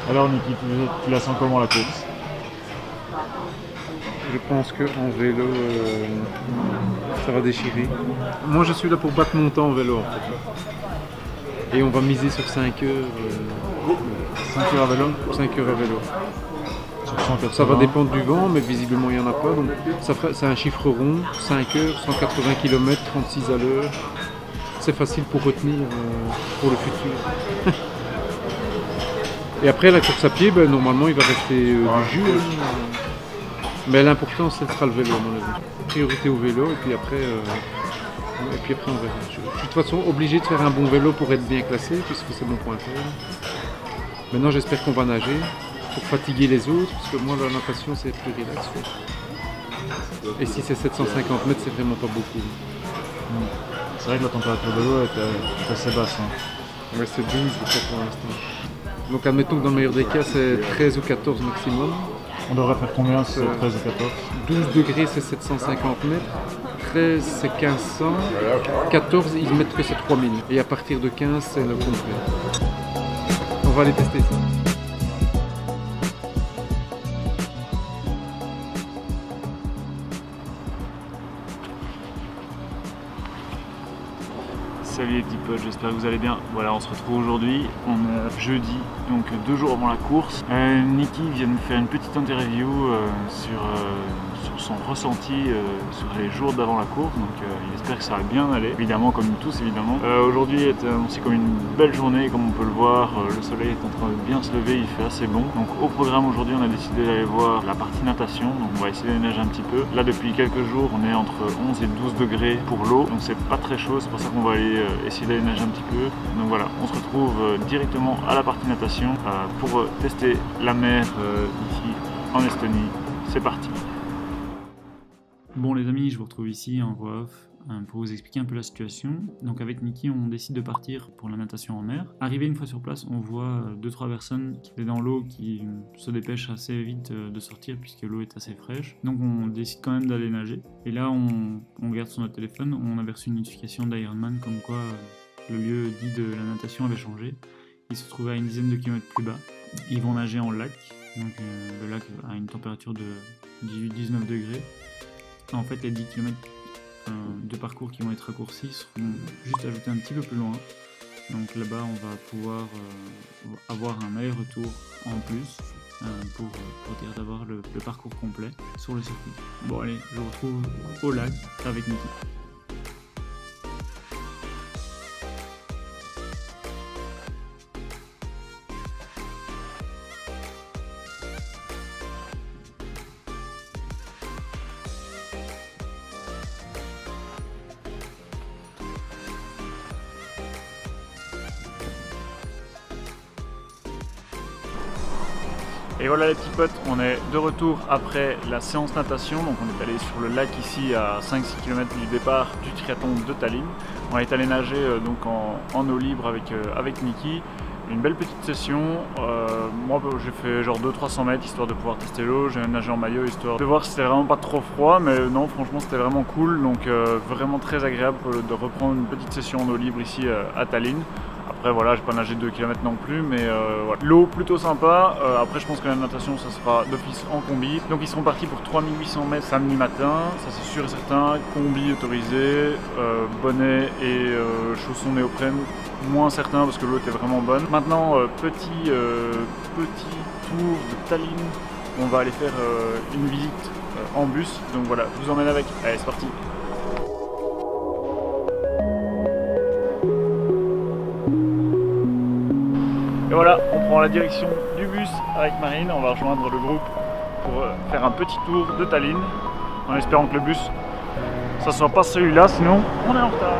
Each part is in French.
Alors Niki, tu la sens comment la course? Je pense qu'en vélo, ça va déchirer. Moi, je suis là pour battre mon temps en vélo, en fait. Et on va miser sur 5 heures. 5 heures à vélo? 5 heures à vélo. Sur 180. Ça va dépendre du vent, mais visiblement, il n'y en a pas. Donc, c'est un chiffre rond. 5 heures, 180 km, 36 à l'heure. C'est facile pour retenir pour le futur. Et après, la course à pied, ben, normalement, il va rester du jus. Mais l'important, ce sera le vélo, à mon avis. Priorité au vélo, et puis après, on verra. Je suis de toute façon obligé de faire un bon vélo pour être bien classé, puisque c'est mon point faible. Maintenant, j'espère qu'on va nager pour fatiguer les autres, parce que moi, la natation, c'est plus relax. Et si c'est 750 mètres, c'est vraiment pas beaucoup. C'est vrai que la température de l'eau est assez basse. Ouais, c'est 12 je crois, pour l'instant. Donc admettons que dans le meilleur des cas, c'est 13 ou 14 maximum. On devrait faire combien, c'est 13 ou 14? 12 degrés, c'est 750 mètres. 13, c'est 1500. 14, ils mettent que c'est 3000. Et à partir de 15, c'est le complet. On va aller tester ça. Salut les petits potes, j'espère que vous allez bien. Voilà, on se retrouve aujourd'hui, on est jeudi, donc 2 jours avant la course. Niki vient de me faire une petite interview sur son ressenti sur les jours d'avant la course, donc il espère que ça va bien aller, évidemment comme nous tous évidemment. Aujourd'hui est annoncé comme une belle journée, comme on peut le voir, le soleil est en train de bien se lever, il fait assez bon. Donc au programme aujourd'hui on a décidé d'aller voir la partie natation, donc on va essayer de nager un petit peu. Là depuis quelques jours on est entre 11 et 12 degrés pour l'eau, donc c'est pas très chaud, c'est pour ça qu'on va aller essayer d'aller nager un petit peu. Donc voilà, on se retrouve directement à la partie natation pour tester la mer ici en Estonie. C'est parti. Bon les amis, je vous retrouve ici en voix off pour vous expliquer un peu la situation. Donc avec Niki, on décide de partir pour la natation en mer. Arrivé une fois sur place, on voit 2-3 personnes qui étaient dans l'eau qui se dépêchent assez vite de sortir puisque l'eau est assez fraîche. Donc on décide quand même d'aller nager. Et là, on regarde sur notre téléphone, on a reçu une notification d'Ironman comme quoi le lieu dit de la natation avait changé. Il se trouvait à une dizaine de kilomètres plus bas. Ils vont nager en lac. Donc le lac a une température de 18-19 degrés. En fait, les 10 km de parcours qui vont être raccourcis seront juste ajoutés un petit peu plus loin. Donc là-bas, on va pouvoir avoir un aller-retour en plus pour dire d'avoir le parcours complet sur le circuit. Bon allez, je vous retrouve au lac avec Niki. Et voilà les petits potes, on est de retour après la séance natation. Donc on est allé sur le lac ici à 5-6 km du départ du triathlon de Tallinn. On est allé nager donc en eau libre avec Niki. Une belle petite session. Moi j'ai fait genre 200-300 mètres histoire de pouvoir tester l'eau. J'ai nagé en maillot histoire de voir si c'était vraiment pas trop froid. Mais non, franchement c'était vraiment cool. Donc vraiment très agréable de reprendre une petite session en eau libre ici à Tallinn. Après voilà, j'ai pas nagé 2 km non plus, mais voilà. L'eau plutôt sympa. Après je pense que la natation ça sera d'office en combi. Donc ils seront partis pour 3800 mètres samedi matin, ça c'est sûr et certain. Combi autorisé, bonnet et chaussons néoprène, moins certain parce que l'eau était vraiment bonne. Maintenant petit tour de Tallinn, on va aller faire une visite en bus. Donc voilà, je vous emmène avec. Allez c'est parti. Et voilà, on prend la direction du bus avec Marine, on va rejoindre le groupe pour faire un petit tour de Tallinn, en espérant que le bus, ça soit pas celui-là, sinon on est en retard.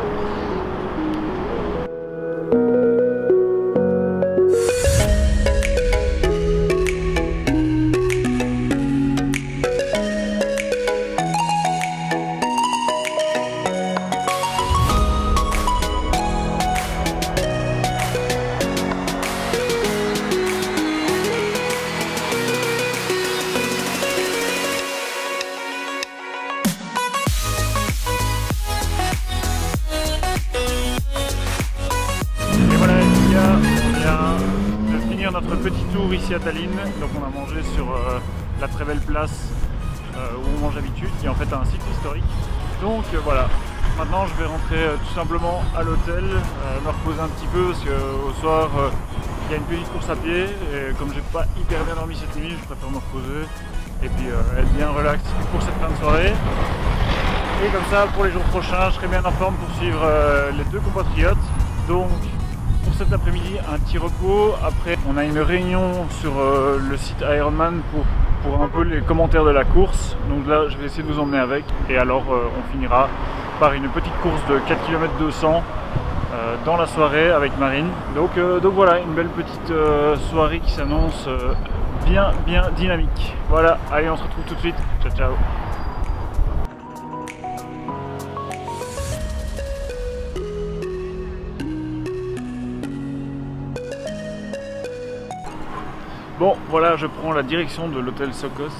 notre petit tour ici à Tallinn. Donc on a mangé sur la très belle place où on mange d'habitude, qui est en fait un site historique. Donc voilà, maintenant je vais rentrer tout simplement à l'hôtel, me reposer un petit peu parce qu'au soir il y a une petite course à pied et comme j'ai pas hyper bien dormi cette nuit, je préfère me reposer et puis être bien relax pour cette fin de soirée. Et comme ça pour les jours prochains je serai bien en forme pour suivre les deux compatriotes. Donc pour cet après-midi un petit repos, après on a une réunion sur le site Ironman pour un peu les commentaires de la course. Donc là je vais essayer de vous emmener avec et alors on finira par une petite course de 4 km 200 dans la soirée avec Marine. Donc voilà, une belle petite soirée qui s'annonce bien dynamique. Voilà, allez on se retrouve tout de suite. Ciao ciao. Bon voilà, je prends la direction de l'hôtel Sokos, donc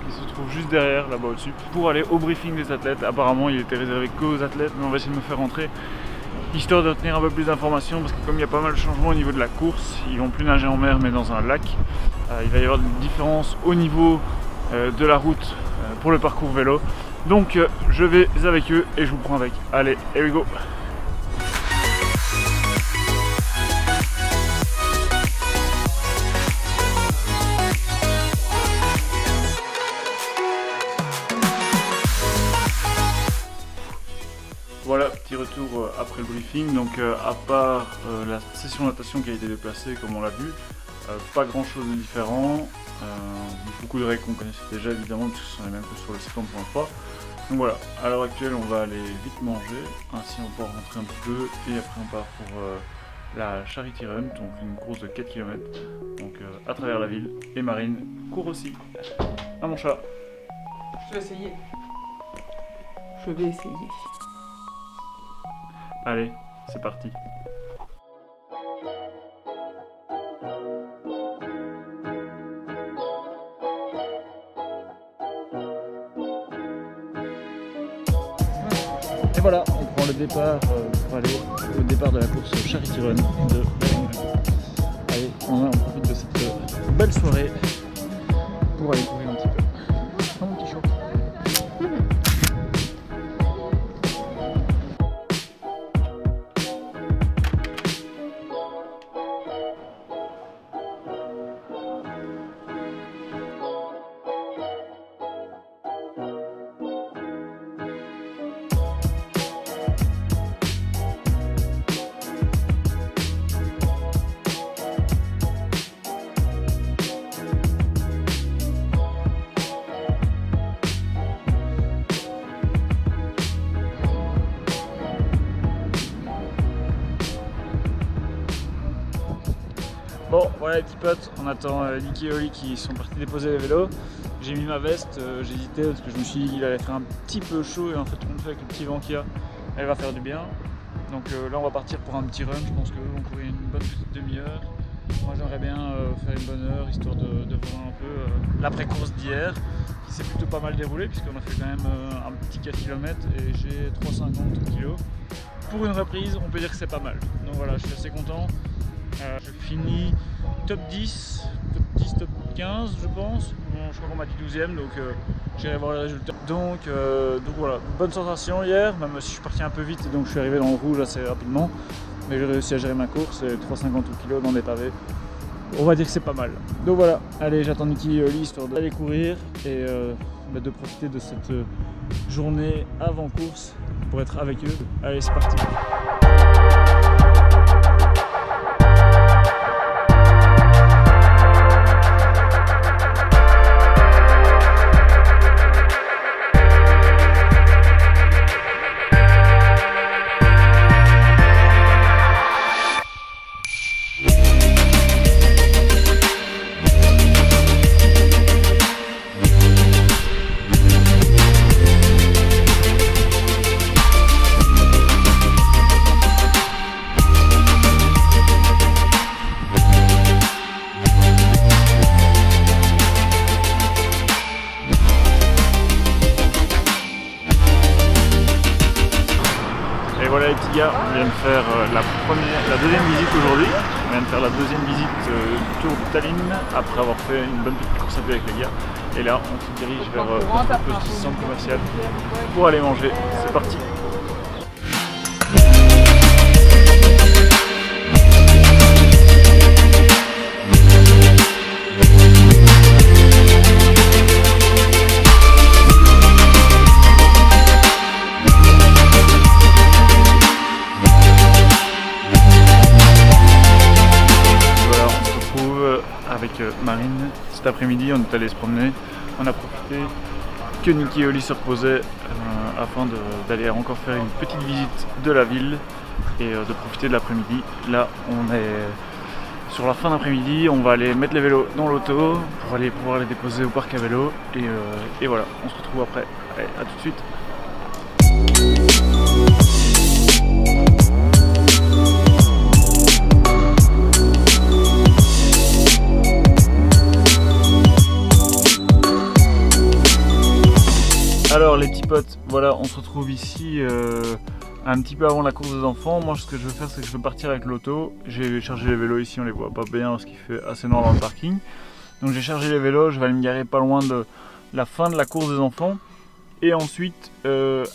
il se trouve juste derrière, là-bas au-dessus, pour aller au briefing des athlètes. Apparemment il était réservé qu'aux athlètes, mais on va essayer de me faire rentrer, histoire de tenir un peu plus d'informations, parce que comme il y a pas mal de changements au niveau de la course, ils vont plus nager en mer mais dans un lac. Il va y avoir des différences au niveau de la route pour le parcours vélo. Donc je vais avec eux et je vous prends avec. Allez, here we go. Voilà, petit retour après le briefing. Donc à part la session de natation qui a été déplacée comme on l'a vu, pas grand chose de différent. Beaucoup de règles qu'on connaissait déjà évidemment puisque ce sont les mêmes que sur le site 1.3. Donc voilà, à l'heure actuelle on va aller vite manger, ainsi on peut rentrer un petit peu et après on part pour la Charity Run, donc une course de 4 km donc, à travers la ville. Et Marine court aussi. Ah mon chat. Je vais essayer. Je vais essayer. Allez, c'est parti. Et voilà, on prend le départ pour aller au départ de la course Charity Run de Bellingham. Allez, on profite de cette belle soirée pour aller courir un petit peu. Oh mon petit chaud. Bon voilà les petits potes, on attend Niki et Oli qui sont partis déposer les vélos. J'ai mis ma veste, j'hésitais parce que je me suis dit qu'il allait faire un petit peu chaud et en fait on fait avec le petit vent qu'il y a, elle va faire du bien. Donc là on va partir pour un petit run, je pense qu'on courir une bonne petite demi-heure. Moi j'aimerais bien faire une bonne heure histoire de voir un peu l'après-course d'hier qui s'est plutôt pas mal déroulé puisqu'on a fait quand même un petit 4 km et j'ai 3,50 kg. Pour une reprise on peut dire que c'est pas mal, donc voilà je suis assez content. Je finis top 10, top 15 je pense. Bon, je crois qu'on m'a dit 12e donc j'irai voir les résultats. Donc voilà, bonne sensation hier, même si je suis parti un peu vite et donc je suis arrivé dans le rouge assez rapidement. Mais j'ai réussi à gérer ma course, 3,50 kg dans des pavés. On va dire que c'est pas mal. Donc voilà, allez j'attends Niki et Oli histoire d'aller courir et de profiter de cette journée avant course pour être avec eux. Allez c'est parti. voilà les petits gars, on vient de faire la deuxième visite aujourd'hui. On vient de faire la deuxième visite du Tour de Tallinn après avoir fait une bonne petite course à pied avec les gars. Et là on se dirige vers notre petit centre commercial pour aller manger. C'est parti. Avec Marine, cet après-midi on est allé se promener, on a profité que Niki et Oli se reposaient afin d'aller encore faire une petite visite de la ville et de profiter de l'après-midi. Là on est sur la fin d'après-midi, on va aller mettre les vélos dans l'auto pour aller pouvoir les déposer au parc à vélo et voilà, on se retrouve après. Allez, à tout de suite. Alors les petits potes, voilà, on se retrouve ici un petit peu avant la course des enfants. Moi ce que je veux faire c'est que je veux partir avec l'auto. J'ai chargé les vélos ici, on les voit pas bien parce qu'il fait assez noir dans le parking. Donc j'ai chargé les vélos, je vais aller me garer pas loin de la fin de la course des enfants. Et ensuite,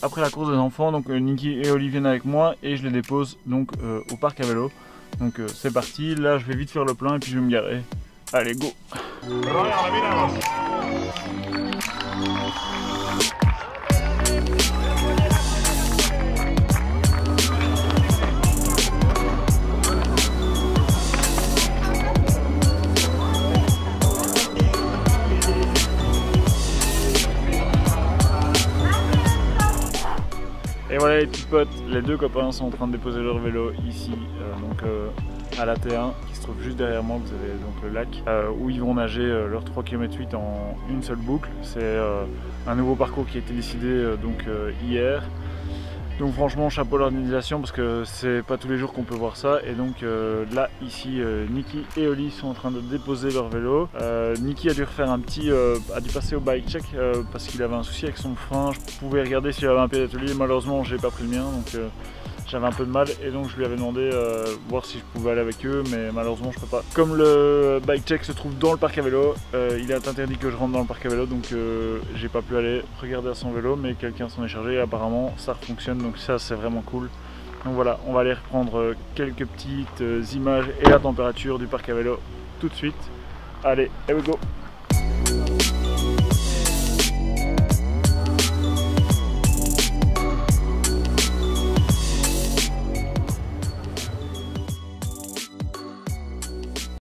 après la course des enfants, donc Niki et Oli viennent avec moi et je les dépose donc au parc à vélo. Donc c'est parti, là je vais vite faire le plein et puis je vais me garer. Allez go! Et voilà les petits potes, les deux copains sont en train de déposer leur vélo ici, à la T1 qui se trouve juste derrière moi. Vous avez donc le lac où ils vont nager leurs 3 km 8 en une seule boucle. C'est un nouveau parcours qui a été décidé hier. Donc franchement chapeau à l'organisation parce que c'est pas tous les jours qu'on peut voir ça. Et donc là ici Niki et Oli sont en train de déposer leur vélo. Niki a dû refaire a dû passer au bike check parce qu'il avait un souci avec son frein. Je pouvais regarder s'il avait un pied d'atelier, malheureusement j'ai pas pris le mien donc j'avais un peu de mal et donc je lui avais demandé voir si je pouvais aller avec eux, mais malheureusement je peux pas. Comme le bike check se trouve dans le parc à vélo, il est interdit que je rentre dans le parc à vélo, donc j'ai pas pu aller regarder à son vélo, mais quelqu'un s'en est chargé et apparemment ça fonctionne, donc ça c'est vraiment cool. Donc voilà, on va aller reprendre quelques petites images et la température du parc à vélo tout de suite. Allez, here we go!